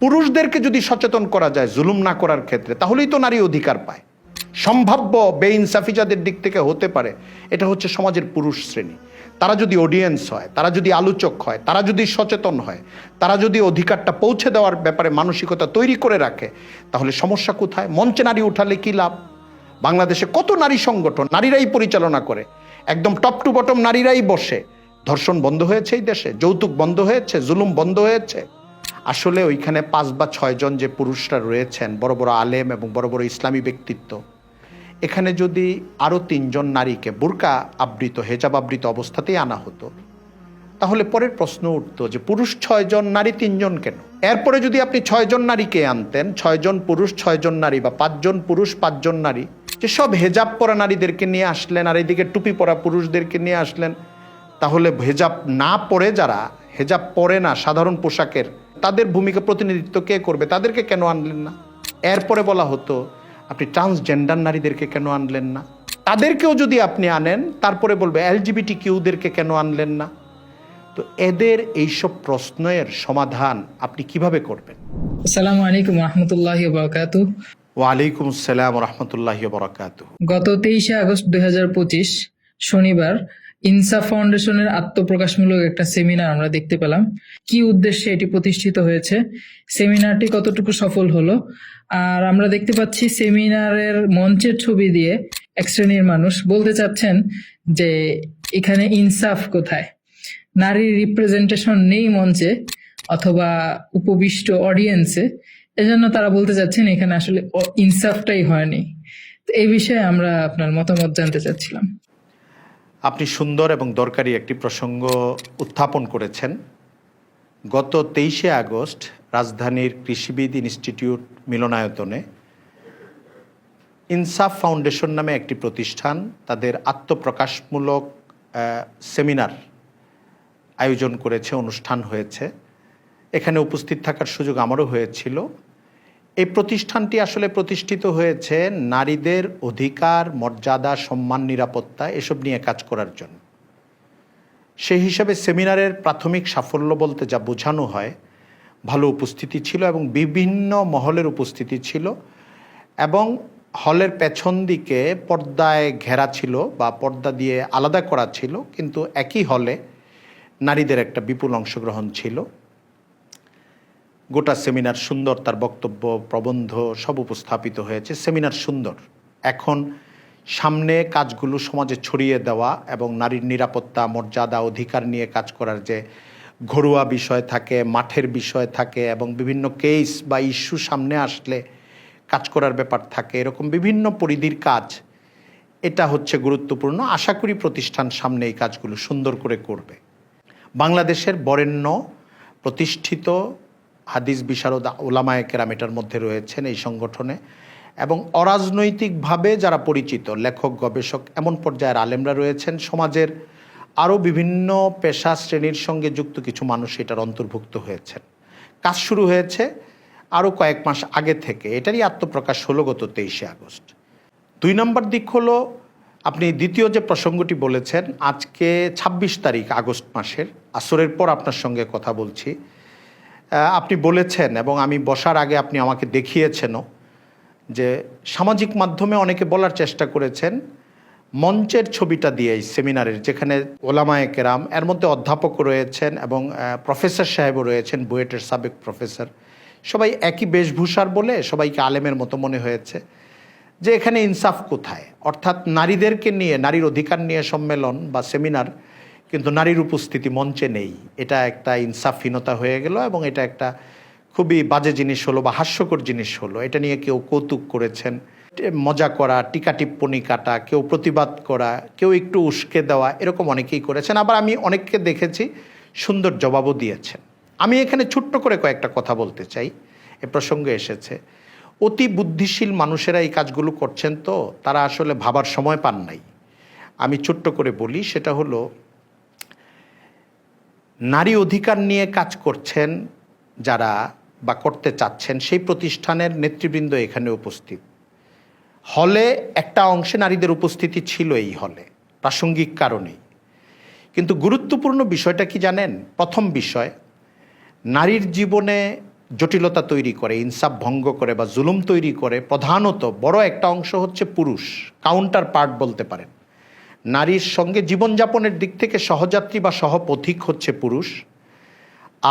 পুরুষদেরকে যদি সচেতন করা যায় জুলুম না করার ক্ষেত্রে, তাহলেই তো নারী অধিকার পায়। সম্ভাব্য বেইনসাফি যাদের দিক থেকে হতে পারে, এটা হচ্ছে সমাজের পুরুষ শ্রেণী। তারা যদি অডিয়েন্স হয়, তারা যদি আলোচক হয়, তারা যদি সচেতন হয়, তারা যদি অধিকারটা পৌঁছে দেওয়ার ব্যাপারে মানসিকতা তৈরি করে রাখে, তাহলে সমস্যা কোথায়? মঞ্চে নারী উঠালে কি লাভ? বাংলাদেশে কত নারী সংগঠন, নারীরাই পরিচালনা করে, একদম টপ টু বটম নারীরাই বসে। ধর্ষণ বন্ধ হয়েছে এই দেশে, যৌতুক বন্ধ হয়েছে, জুলুম বন্ধ হয়েছে। আসলে ওইখানে 5 বা 6 জন যে পুরুষরা রয়েছেন, বড় বড় আলেম এবং বড় বড় ইসলামী ব্যক্তিত্ব, এখানে যদি আরও 3 জন নারীকে বোরকা আবৃত, হেজাব আবৃত অবস্থাতেই আনা হতো, তাহলে পরের প্রশ্ন উঠতো যে পুরুষ 6 জন, নারী 3 জন কেন? এরপরে যদি আপনি 6 জন নারীকে আনতেন, 6 জন পুরুষ 6 জন নারী, বা 5 জন পুরুষ 5 জন নারী, যে সব হেজাব পরা নারীদেরকে নিয়ে আসলেন আর এদিকে টুপি পরা পুরুষদেরকে নিয়ে আসলেন, তাহলে হেজাব না পরে, যারা হেজাব পরে না সাধারণ পোশাকের, তাদের ভূমিকা প্রতিনিধিত্ব কে করবে? তাদেরকে কেন আনলেন না? এরপরে বলা হতো আপনি ট্রান্সজেন্ডার নারীদেরকে কেন আনলেন না? তাদেরকেও যদি আপনি আনেন, তারপরে বলবে এলজিবিটি কিউদেরকে কেন আনলেন না? তো এদের এইসব প্রশ্নের সমাধান আপনি কিভাবে করবেন? আসসালামু আলাইকুম রহমতুল্লাহি ওয়া বারাকাতুহু। ওয়ালাইকুম আসসালাম রহমতুল্লাহি ওয়া বারাকাতুহু। গত 23শে আগস্ট 2025 শনিবার ইনসাফ ফাউন্ডেশনের আত্মপ্রকাশমূলক একটা সেমিনার আমরা দেখতে পেলাম। কি উদ্দেশ্যে এটি প্রতিষ্ঠিত হয়েছে, সেমিনারটি কতটুকু সফল হলো, আর আমরা দেখতে পাচ্ছি সেমিনারের মঞ্চের ছবি দিয়ে এক শ্রেণীর মানুষ বলতে চাচ্ছেন যে এখানে ইনসাফ কোথায়, নারীর রিপ্রেজেন্টেশন নেই মঞ্চে অথবা উপবিষ্ট অডিয়েন্সে। এজন্য তারা বলতে চাচ্ছেন এখানে আসলে ইনসাফটাই হয়নি। তো এই বিষয়ে আমরা আপনার মতামত জানতে চাচ্ছিলাম। আপনি সুন্দর এবং দরকারি একটি প্রসঙ্গ উত্থাপন করেছেন। গত 23শে আগস্ট রাজধানীর কৃষিবিদ ইনস্টিটিউট মিলনায়তনে ইনসাফ ফাউন্ডেশন নামে একটি প্রতিষ্ঠান তাদের আত্মপ্রকাশমূলক সেমিনার আয়োজন করেছে, অনুষ্ঠান হয়েছে। এখানে উপস্থিত থাকার সুযোগ আমারও হয়েছিল। এই প্রতিষ্ঠানটি আসলে প্রতিষ্ঠিত হয়েছে নারীদের অধিকার, মর্যাদা, সম্মান, নিরাপত্তা এসব নিয়ে কাজ করার জন্য। সেই হিসাবে সেমিনারের প্রাথমিক সাফল্য বলতে যা বোঝানো হয়, ভালো উপস্থিতি ছিল এবং বিভিন্ন মহলের উপস্থিতি ছিল, এবং হলের পেছন দিকে পর্দায় ঘেরা ছিল বা পর্দা দিয়ে আলাদা করা ছিল, কিন্তু একই হলে নারীদের একটা বিপুল অংশগ্রহণ ছিল। গোটা সেমিনার সুন্দর, তার বক্তব্য, প্রবন্ধ সব উপস্থাপিত হয়েছে। সেমিনার সুন্দর। এখন সামনে কাজগুলো সমাজে ছড়িয়ে দেওয়া এবং নারীর নিরাপত্তা, মর্যাদা, অধিকার নিয়ে কাজ করার যে ঘরোয়া বিষয় থাকে, মাঠের বিষয় থাকে, এবং বিভিন্ন কেস বা ইস্যু সামনে আসলে কাজ করার ব্যাপার থাকে, এরকম বিভিন্ন পরিধির কাজ, এটা হচ্ছে গুরুত্বপূর্ণ। আশা করি প্রতিষ্ঠান সামনে এই কাজগুলো সুন্দর করে করবে। বাংলাদেশের বরেণ্য প্রতিষ্ঠিত হাদিস বিশারদ ওলামায়ে কেরাম এটার মধ্যে রয়েছেন এই সংগঠনে, এবং অরাজনৈতিকভাবে যারা পরিচিত লেখক, গবেষক, এমন পর্যায়ের আলেমরা রয়েছেন। সমাজের আরও বিভিন্ন পেশা শ্রেণীর সঙ্গে যুক্ত কিছু মানুষ এটার অন্তর্ভুক্ত হয়েছেন। কাজ শুরু হয়েছে আরও কয়েক মাস আগে থেকে। এটারই আত্মপ্রকাশ হলো গত 23শে আগস্ট। 2 নম্বর দিক হলো, আপনি দ্বিতীয় যে প্রসঙ্গটি বলেছেন, আজকে 26 তারিখ আগস্ট মাসের আসরের পর আপনার সঙ্গে কথা বলছি। আপনি বলেছেন এবং আমি বসার আগে আপনি আমাকে দেখিয়েছেনও যে সামাজিক মাধ্যমে অনেকে বলার চেষ্টা করেছেন মঞ্চের ছবিটা দিয়ে এই সেমিনারের, যেখানে ওলামায়ে কেরাম, এর মধ্যে অধ্যাপক রয়েছেন এবং প্রফেসর সাহেবও রয়েছেন, বুয়েটের সাবেক প্রফেসর, সবাই একই বেশভূষার বলে সবাইকে আলেমের মতো মনে হয়েছে, যে এখানে ইনসাফ কোথায়? অর্থাৎ নারীদেরকে নিয়ে, নারীর অধিকার নিয়ে সম্মেলন বা সেমিনার, কিন্তু নারীর উপস্থিতি মঞ্চে নেই। এটা একটা ইনসাফহীনতা হয়ে গেল এবং এটা একটা খুবই বাজে জিনিস হলো বা হাস্যকর জিনিস হলো। এটা নিয়ে কেউ কৌতুক করেছেন, মজা করা, টিকা টিপ্পনি কাটা, কেউ প্রতিবাদ করা, কেউ একটু উস্কে দেওয়া, এরকম অনেকেই করেছেন। আবার আমি অনেককে দেখেছি সুন্দর জবাবও দিয়েছেন। আমি এখানে ছোট্ট করে কয়েকটা কথা বলতে চাই, এ প্রসঙ্গে এসেছে। অতি বুদ্ধিশীল মানুষেরা এই কাজগুলো করছেন, তো তারা আসলে ভাবার সময় পান নাই। আমি ছোট্ট করে বলি, সেটা হলো, নারী অধিকার নিয়ে কাজ করছেন যারা বা করতে চাচ্ছেন, সেই প্রতিষ্ঠানের নেতৃবৃন্দ এখানে উপস্থিত। হলে একটা অংশে নারীদের উপস্থিতি ছিল এই হলে প্রাসঙ্গিক কারণেই, কিন্তু গুরুত্বপূর্ণ বিষয়টা কি জানেন? প্রথম বিষয়, নারীর জীবনে জটিলতা তৈরি করে, ইনসাফ ভঙ্গ করে বা জুলুম তৈরি করে, প্রধানত বড় একটা অংশ হচ্ছে পুরুষ, কাউন্টার পার্ট বলতে পারেন। নারীর সঙ্গে জীবনযাপনের দিক থেকে সহযাত্রী বা সহপথিক হচ্ছে পুরুষ।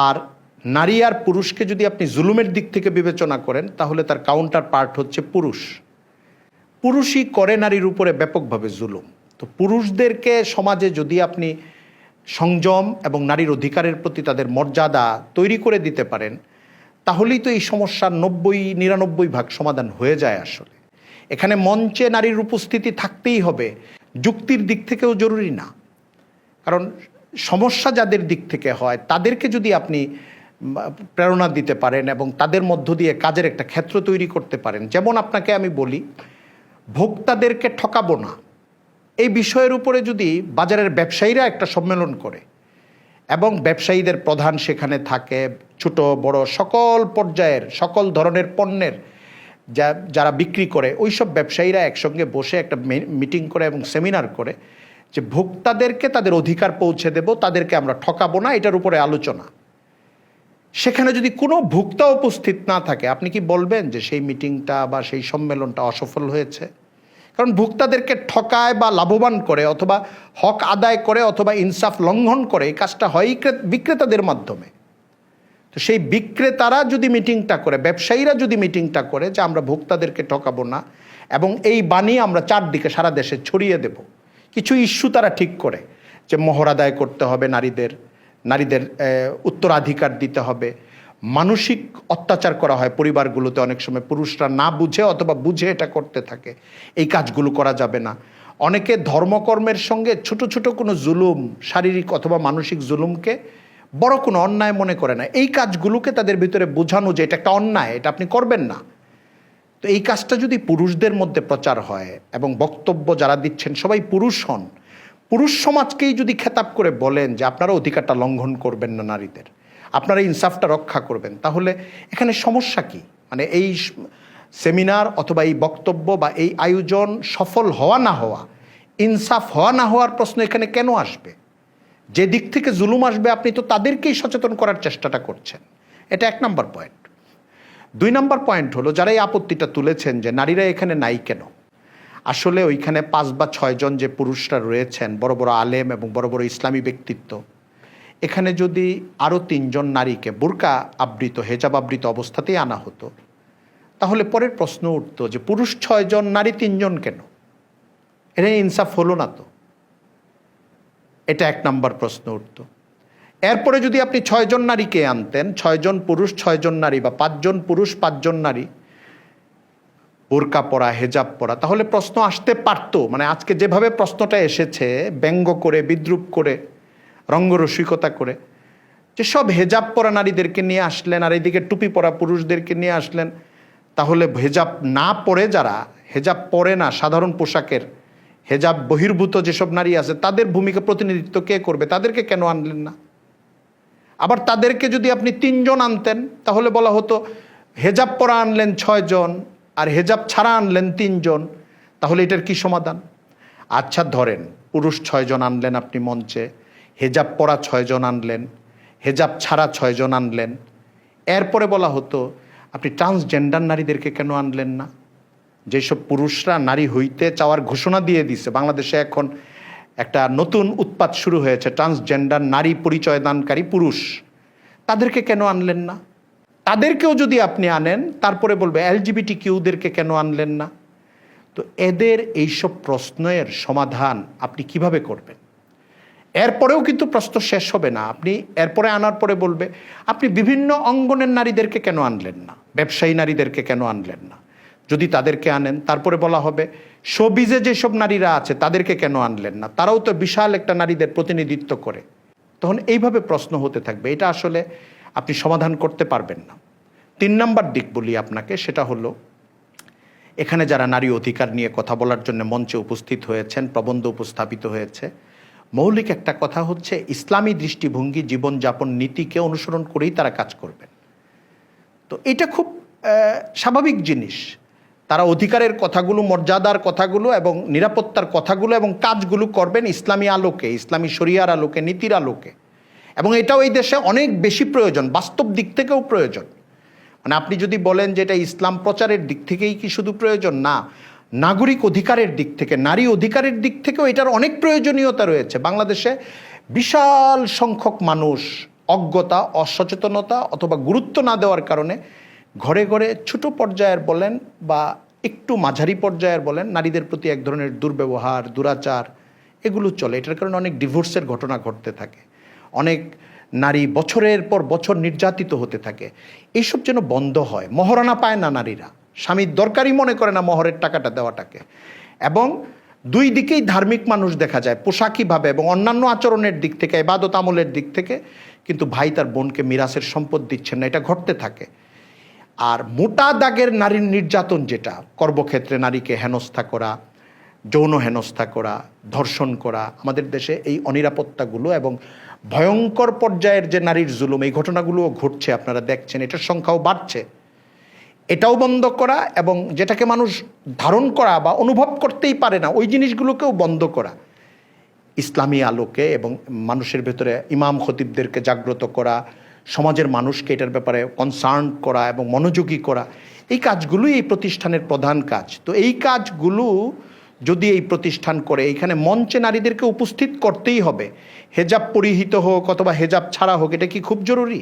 আর নারী আর পুরুষকে যদি আপনি জুলুমের দিক থেকে বিবেচনা করেন তাহলে তার কাউন্টার পার্ট হচ্ছে পুরুষ। পুরুষই করে নারীর উপরে ব্যাপকভাবে জুলুম। তো পুরুষদেরকে সমাজে যদি আপনি সংযম এবং নারীর অধিকারের প্রতি তাদের মর্যাদা তৈরি করে দিতে পারেন, তাহলেই তো এই সমস্যার 90-99% সমাধান হয়ে যায়। আসলে এখানে মঞ্চে নারীর উপস্থিতি থাকতেই হবে, যুক্তির দিক থেকেও জরুরি না। কারণ সমস্যা যাদের দিক থেকে হয় তাদেরকে যদি আপনি প্রেরণা দিতে পারেন এবং তাদের মধ্য দিয়ে কাজের একটা ক্ষেত্র তৈরি করতে পারেন, যেমন আপনাকে আমি বলি, ভোক্তাদেরকে ঠকাবো না এই বিষয়ের উপরে যদি বাজারের ব্যবসায়ীরা একটা সম্মেলন করে এবং ব্যবসায়ীদের প্রধান সেখানে থাকে, ছোট বড় সকল পর্যায়ের সকল ধরনের পণ্যের যারা বিক্রি করে ওই সব ব্যবসায়ীরা একসঙ্গে বসে একটা মিটিং করে এবং সেমিনার করে যে ভোক্তাদেরকে তাদের অধিকার পৌঁছে দেব, তাদেরকে আমরা ঠকাবো না, এটার উপরে আলোচনা। সেখানে যদি কোনো ভোক্তা উপস্থিত না থাকে, আপনি কি বলবেন যে সেই মিটিংটা বা সেই সম্মেলনটা অসফল হয়েছে? কারণ ভোক্তাদেরকে ঠকায় বা লাভবান করে অথবা হক আদায় করে অথবা ইনসাফ লঙ্ঘন করে, এই কাজটা হয় বিক্রেতাদের মাধ্যমে। তো সেই বিক্রেতারা যদি মিটিংটা করে, ব্যবসায়ীরা যদি মিটিংটা করে যে আমরা ভোক্তাদেরকে ঠকাবো না এবং এই বাণী আমরা চারদিকে সারা দেশে ছড়িয়ে দেব, কিছু ইস্যু তারা ঠিক করে যে মোহর আদায় করতে হবে, নারীদের উত্তরাধিকার দিতে হবে, মানসিক অত্যাচার করা হয় পরিবারগুলোতে অনেক সময়, পুরুষরা না বুঝে অথবা বুঝে এটা করতে থাকে, এই কাজগুলো করা যাবে না। অনেকে ধর্মকর্মের সঙ্গে ছোট ছোট কোনো জুলুম, শারীরিক অথবা মানসিক জুলুমকে বড় কোনো অন্যায় মনে করে না। এই কাজগুলোকে তাদের ভিতরে বোঝানো যে এটা একটা অন্যায়, এটা আপনি করবেন না। তো এই কাজটা যদি পুরুষদের মধ্যে প্রচার হয় এবং বক্তব্য যারা দিচ্ছেন সবাই পুরুষ হন, পুরুষ সমাজকেই যদি খেতাব করে বলেন যে আপনারা অধিকারটা লঙ্ঘন করবেন না নারীদের, আপনারা ইনসাফটা রক্ষা করবেন, তাহলে এখানে সমস্যা কি? মানে এই সেমিনার অথবা এই বক্তব্য বা এই আয়োজন সফল হওয়া না হওয়া, ইনসাফ হওয়া না হওয়ার প্রশ্ন এখানে কেন আসবে? যে দিক থেকে জুলুম আসবে আপনি তো তাদেরকেই সচেতন করার চেষ্টাটা করছেন। এটা 1 নম্বর পয়েন্ট। 2 নম্বর পয়েন্ট হলো, যারা এই আপত্তিটা তুলেছেন যে নারীরা এখানে নাই কেন, আসলে ওইখানে 5 বা 6 জন যে পুরুষরা রয়েছেন, বড় বড় আলেম এবং বড় বড় ইসলামী ব্যক্তিত্ব, এখানে যদি আরও 3 জন নারীকে বোরকা আবৃত, হেজাব আবৃত অবস্থাতেই আনা হতো, তাহলে পরের প্রশ্ন উঠতো যে পুরুষ 6 জন, নারী 3 জন কেন? এটা ইনসাফ হলো না তো? এটা 1 নম্বর প্রশ্ন উঠতো। এরপরে যদি আপনি 6 জন নারীকে আনতেন, 6 জন পুরুষ 6 জন নারী, বা 5 জন পুরুষ 5 জন নারী, বোরকা পরা, হেজাব পরা, তাহলে প্রশ্ন আসতে পারতো। মানে আজকে যেভাবে প্রশ্নটা এসেছে, ব্যঙ্গ করে, বিদ্রুপ করে, রঙ্গরসিকতা করে, যে সব হেজাব পরা নারীদেরকে নিয়ে আসলেন আর এইদিকে টুপি পরা পুরুষদেরকে নিয়ে আসলেন, তাহলে হেজাব না পরে, যারা হেজাব পরে না, সাধারণ পোশাকের হেজাব বহির্ভূত যেসব নারী আছে, তাদের ভূমিকা প্রতিনিধিত্ব কে করবে? তাদেরকে কেন আনলেন না? আবার তাদেরকে যদি আপনি 3 জন আনতেন, তাহলে বলা হতো হেজাব পরা আনলেন 6 জন আর হেজাব ছাড়া আনলেন 3 জন, তাহলে এটার কি সমাধান? আচ্ছা ধরেন পুরুষ 6 জন আনলেন আপনি মঞ্চে, হেজাব পরা 6 জন আনলেন, হেজাব ছাড়া 6 জন আনলেন, এরপরে বলা হতো আপনি ট্রান্সজেন্ডার নারীদেরকে কেন আনলেন না? যেসব পুরুষরা নারী হইতে চাওয়ার ঘোষণা দিয়ে দিছে, বাংলাদেশে এখন একটা নতুন উৎপাত শুরু হয়েছে, ট্রান্সজেন্ডার নারী পরিচয় দানকারী পুরুষ, তাদেরকে কেন আনলেন না? তাদেরকেও যদি আপনি আনেন, তারপরে বলবে LGBTQদেরকে কেন আনলেন না? তো এদের এইসব প্রশ্নের সমাধান আপনি কিভাবে করবেন? এরপরেও কিন্তু প্রশ্ন শেষ হবে না। আপনি এরপরে আনার পরে বলবে আপনি বিভিন্ন অঙ্গনের নারীদেরকে কেন আনলেন না, ব্যবসায়ী নারীদেরকে কেন আনলেন না? যদি তাদেরকে আনেন, তারপরে বলা হবে শোবিজে যেসব নারীরা আছে তাদেরকে কেন আনলেন না, তারাও তো বিশাল একটা নারীদের প্রতিনিধিত্ব করে। তখন এইভাবে প্রশ্ন হতে থাকবে, এটা আসলে আপনি সমাধান করতে পারবেন না। 3 নম্বর দিক বলি আপনাকে, সেটা হলো এখানে যারা নারী অধিকার নিয়ে কথা বলার জন্য মঞ্চে উপস্থিত হয়েছেন, প্রবন্ধ উপস্থাপিত হয়েছে, মৌলিক একটা কথা হচ্ছে ইসলামী দৃষ্টিভঙ্গি, জীবনযাপন নীতিকে অনুসরণ করেই তারা কাজ করবেন। তো এটা খুব স্বাভাবিক জিনিস। তারা অধিকারের কথাগুলো, মর্যাদার কথাগুলো এবং নিরাপত্তার কথাগুলো এবং কাজগুলো করবেন ইসলামী আলোকে, ইসলামী শরিয়ার আলোকে, নীতির আলোকে। এবং এটাও এই দেশে অনেক বেশি প্রয়োজন, বাস্তব দিক থেকেও প্রয়োজন। মানে আপনি যদি বলেন যে এটা ইসলাম প্রচারের দিক থেকেই কি শুধু প্রয়োজন, না, নাগরিক অধিকারের দিক থেকে, নারী অধিকারের দিক থেকেও এটার অনেক প্রয়োজনীয়তা রয়েছে। বাংলাদেশে বিশাল সংখ্যক মানুষ অজ্ঞতা, অসচেতনতা অথবা গুরুত্ব না দেওয়ার কারণে ঘরে ঘরে ছোট পর্যায়ের বলেন বা একটু মাঝারি পর্যায়ের বলেন, নারীদের প্রতি এক ধরনের দুর্ব্যবহার, দুরাচার এগুলো চলে। এটার কারণে অনেক ডিভোর্সের ঘটনা ঘটতে থাকে, অনেক নারী বছরের পর বছর নির্যাতিত হতে থাকে। এইসব যেন বন্ধ হয়। মহারণা পায় না নারীরা, স্বামীর দরকারই মনে করে না মহরের টাকাটা দেওয়াটাকে। এবং দুই দিকেই ধার্মিক মানুষ দেখা যায় পোশাকিভাবে এবং অন্যান্য আচরণের দিক থেকে, ইবাদত আমলের দিক থেকে, কিন্তু ভাই তার বোনকে মিরাসের সম্পদ দিচ্ছেন না, এটা ঘটতে থাকে। আর মোটা দাগের নারীর নির্যাতন, যেটা কর্মক্ষেত্রে নারীকে হেনস্থা করা, যৌন হেনস্থা করা, ধর্ষণ করা, আমাদের দেশে এই অনিরাপত্তাগুলো এবং ভয়ঙ্কর পর্যায়ের যে নারীর জুলুম, এই ঘটনাগুলোও ঘটছে, আপনারা দেখছেন, এটার সংখ্যাও বাড়ছে। এটাও বন্ধ করা এবং যেটাকে মানুষ ধারণ করা বা অনুভব করতেই পারে না ওই জিনিসগুলোকেও বন্ধ করা, ইসলামী আলোকে এবং মানুষের ভেতরে ইমাম খতিবদেরকে জাগ্রত করা, সমাজের মানুষকে এটার ব্যাপারে কনসার্ন করা এবং মনোযোগী করা, এই কাজগুলোই এই প্রতিষ্ঠানের প্রধান কাজ। তো এই কাজগুলো যদি এই প্রতিষ্ঠান করে, এইখানে মঞ্চে নারীদেরকে উপস্থিত করতেই হবে, হেজাব পরিহিত হোক অথবা হেজাব ছাড়া হোক, এটা কি খুব জরুরি?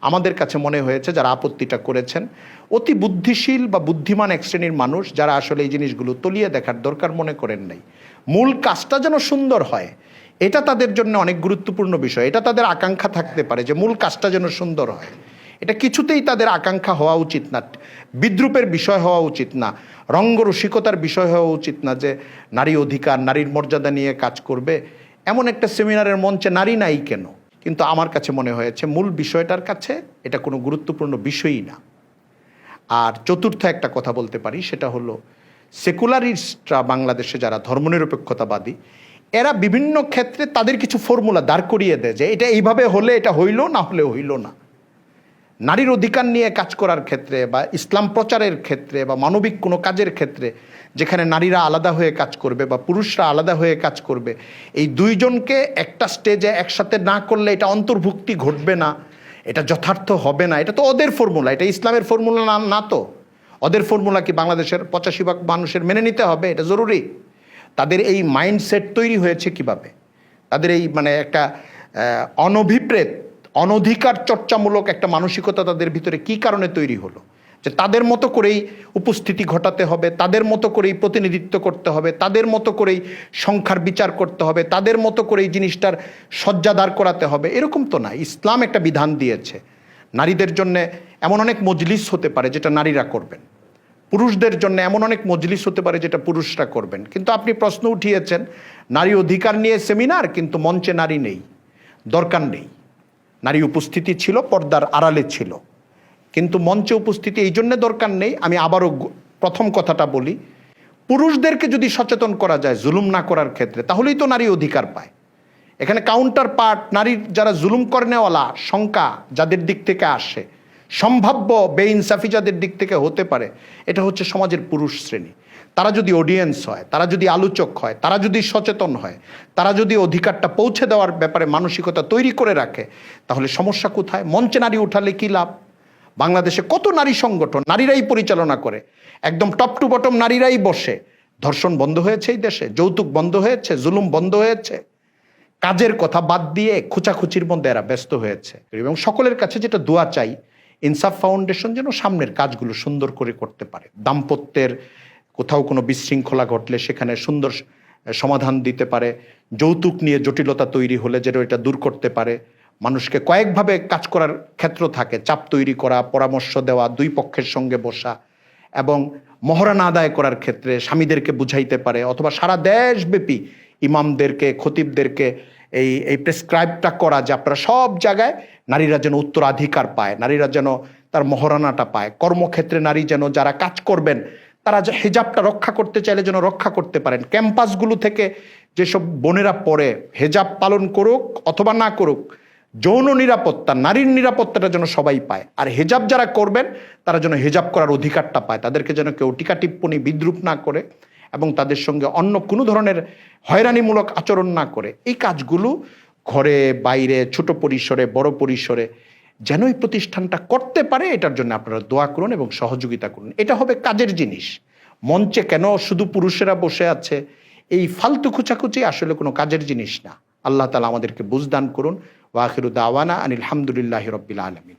আমাদের কাছে মনে হয়েছে যারা আপত্তিটা করেছেন অতি বুদ্ধিশীল বা বুদ্ধিমান এক শ্রেণীর মানুষ, যারা আসলে এই জিনিসগুলো তলিয়ে দেখার দরকার মনে করেন নাই। মূল কাজটা যেন সুন্দর হয়, এটা তাদের জন্য অনেক গুরুত্বপূর্ণ বিষয়। এটা তাদের আকাঙ্ক্ষা থাকতে পারে যে মূল কাজটা যেন সুন্দর হয়। এটা কিছুতেই তাদের আকাঙ্ক্ষা হওয়া উচিত না, বিদ্রুপের বিষয় হওয়া উচিত না, রঙ্গরসিকতার বিষয় হওয়া উচিত না যে নারী অধিকার, নারীর মর্যাদা নিয়ে কাজ করবে। এমন একটা সেমিনারের মঞ্চে নারী নাই কেন? কিন্তু আমার কাছে মনে হয়েছে মূল বিষয়টার কাছে এটা কোনো গুরুত্বপূর্ণ বিষয়ই না। আর চতুর্থ একটা কথা বলতে পারি, সেটা হলো সেকুলারিস্টরা বাংলাদেশে যারা ধর্মনিরপেক্ষতাবাদী, এরা বিভিন্ন ক্ষেত্রে তাদের কিছু ফর্মুলা দাঁড় করিয়ে দেয় যে এটা এইভাবে হলে এটা হইল, না হলে হইল না। নারীর অধিকার নিয়ে কাজ করার ক্ষেত্রে বা ইসলাম প্রচারের ক্ষেত্রে বা মানবিক কোনো কাজের ক্ষেত্রে যেখানে নারীরা আলাদা হয়ে কাজ করবে বা পুরুষরা আলাদা হয়ে কাজ করবে, এই দুইজনকে একটা স্টেজে একসাথে না করলে এটা অন্তর্ভুক্তি ঘটবে না, এটা যথার্থ হবে না। এটা তো ওদের ফর্মুলা, এটা ইসলামের ফর্মুলা না তো। ওদের ফর্মুলা কি বাংলাদেশের 85% মানুষের মেনে নিতে হবে? এটা জরুরি। তাদের এই মাইন্ডসেট তৈরি হয়েছে কিভাবে? তাদের এই মানে একটা অনভিপ্রেত, অনধিকার চর্চামূলক একটা মানসিকতা তাদের ভিতরে কি কারণে তৈরি হলো যে তাদের মতো করেই উপস্থিতি ঘটাতে হবে, তাদের মতো করেই প্রতিনিধিত্ব করতে হবে, তাদের মতো করেই সংখ্যার বিচার করতে হবে, তাদের মতো করেই জিনিসটার সজ্জাদার করাতে হবে? এরকম তো না। ইসলাম একটা বিধান দিয়েছে, নারীদের জন্য এমন অনেক মজলিস হতে পারে যেটা নারীরা করবেন, পুরুষদের জন্য এমন অনেক মজলিস হতে পারে যেটা পুরুষরা করবেন। কিন্তু আপনি প্রশ্ন উঠিয়েছেন নারী অধিকার নিয়ে সেমিনার, কিন্তু মঞ্চে নারী নেই, দরকার নেই। নারী উপস্থিতি ছিল, পর্দার আড়ালে ছিল, কিন্তু মঞ্চে উপস্থিতি এই জন্যে দরকার নেই। আমি আবারও প্রথম কথাটা বলি, পুরুষদেরকে যদি সচেতন করা যায় জুলুম না করার ক্ষেত্রে, তাহলেই তো নারী অধিকার পায়। এখানে কাউন্টার পার্ট নারীর যারা জুলুম করেনেওয়ালা সংখ্যা যাদের দিক থেকে আসে, সম্ভাব্য বেইনসাফি যাদের দিক থেকে হতে পারে, এটা হচ্ছে সমাজের পুরুষ শ্রেণী। তারা যদি অডিয়েন্স হয়, তারা যদি আলোচক হয়, তারা যদি সচেতন হয়, তারা যদি অধিকারটা পৌঁছে দেওয়ার ব্যাপারে মানসিকতা তৈরি করে রাখে, তাহলে সমস্যা কোথায়? মঞ্চে নারী উঠালে কি লাভ? বাংলাদেশে কত নারী সংগঠন, নারীরাই পরিচালনা করে, একদম টপ টু বটম নারীরাই বসে। ধর্ষণ বন্ধ হয়েছে এই দেশে, যৌতুক বন্ধ হয়েছে, জুলুম বন্ধ হয়েছে। কাজের কথা বাদ দিয়ে খোঁচাখুচির মধ্যে এরা ব্যস্ত হয়েছে। এবং সকলের কাছে যেটা দোয়া চাই, ইনসাফ ফাউন্ডেশন যেন সামনের কাজগুলো সুন্দর করে করতে পারে। দাম্পত্যের কোথাও কোনো বিশৃঙ্খলা ঘটলে সেখানে সুন্দর সমাধান দিতে পারে, যৌতুক নিয়ে জটিলতা তৈরি হলে যেন এটা দূর করতে পারে। মানুষকে কয়েকভাবে কাজ করার ক্ষেত্র থাকে, চাপ তৈরি করা, পরামর্শ দেওয়া, দুই পক্ষের সঙ্গে বসা, এবং মহরানা আদায় করার ক্ষেত্রে স্বামীদেরকে বুঝাইতে পারে, অথবা সারা দেশব্যাপী ইমামদেরকে, খতিবদেরকে এই প্রেসক্রাইবটা করা যে আপনারা সব জায়গায় নারীরা যেন উত্তরাধিকার পায়, নারীরা যেন তার মহারণাটা পায়। কর্মক্ষেত্রে নারী যেন, যারা কাজ করবেন তারা যে হেজাবটা রক্ষা করতে চাইলে যেন রক্ষা করতে পারেন। ক্যাম্পাসগুলো থেকে যেসব বোনেরা পড়ে হেজাব পালন করুক অথবা না করুক, যৌন নিরাপত্তা, নারীর নিরাপত্তাটা যেন সবাই পায়। আর হেজাব যারা করবেন তারা যেন হেজাব করার অধিকারটা পায়, তাদেরকে যেন কেউ টিকা টিপ্পনি বিদ্রুপ না করে এবং তাদের সঙ্গে অন্য কোনো ধরনের হয়রানিমূলক আচরণ না করে। এই কাজগুলো ঘরে বাইরে, ছোট পরিসরে, বড় পরিসরে যেন এই প্রতিষ্ঠানটা করতে পারে, এটার জন্য আপনারা দোয়া করুন এবং সহযোগিতা করুন। এটা হবে কাজের জিনিস। মঞ্চে কেন শুধু পুরুষেরা বসে আছে, এই ফালতু খুচাখুচি আসলে কোনো কাজের জিনিস না। আল্লাহ তাআলা আমাদেরকে বুঝদান করুন। ওয়া আখিরু দাওয়ানা আনিল হামদুলিল্লাহি রাব্বিল আলামিন।